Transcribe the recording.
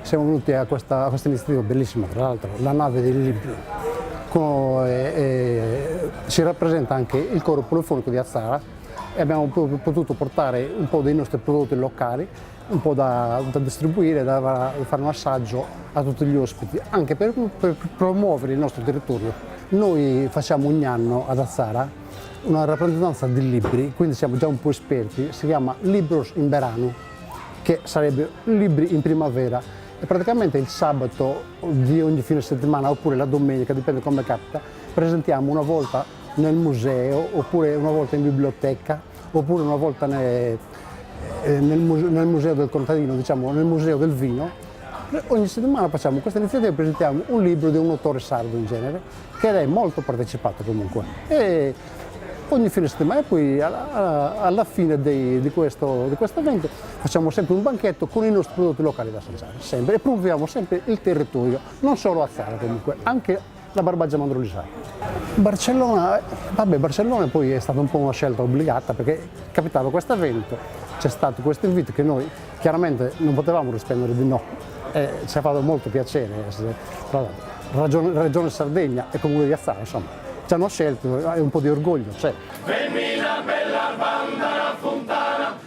siamo venuti a questa iniziativa bellissima, tra l'altro, la nave dei libri. Si rappresenta anche il coro polifonico di Azzara e abbiamo potuto portare un po' dei nostri prodotti locali, un po' da distribuire, da fare un assaggio a tutti gli ospiti, anche per promuovere il nostro territorio. Noi facciamo ogni anno ad Azzara una rappresentanza di libri, quindi siamo già un po' esperti, si chiama Libros in Verano, che sarebbe libri in primavera. E praticamente il sabato di ogni fine settimana oppure la domenica, dipende come capita, presentiamo una volta nel museo, oppure una volta in biblioteca, oppure una volta nel museo del contadino, diciamo nel museo del vino. Ogni settimana facciamo questa iniziativa e presentiamo un libro di un autore sardo in genere, che è molto partecipato comunque. E ogni fine settimana e poi alla fine di questo evento facciamo sempre un banchetto con i nostri prodotti locali da assaggiare, sempre, e promuoviamo sempre il territorio, non solo Azzara comunque, anche la Barbagia Mandrolisara. Barcellona poi è stata un po' una scelta obbligata perché capitava questo evento, c'è stato questo invito che noi chiaramente non potevamo rispondere di no, e ci ha fatto molto piacere, tra l'altro Regione Sardegna e Comune di Azzara, insomma. Ci hanno scelto e un po' di orgoglio c'è. Femmina bella banda fontana,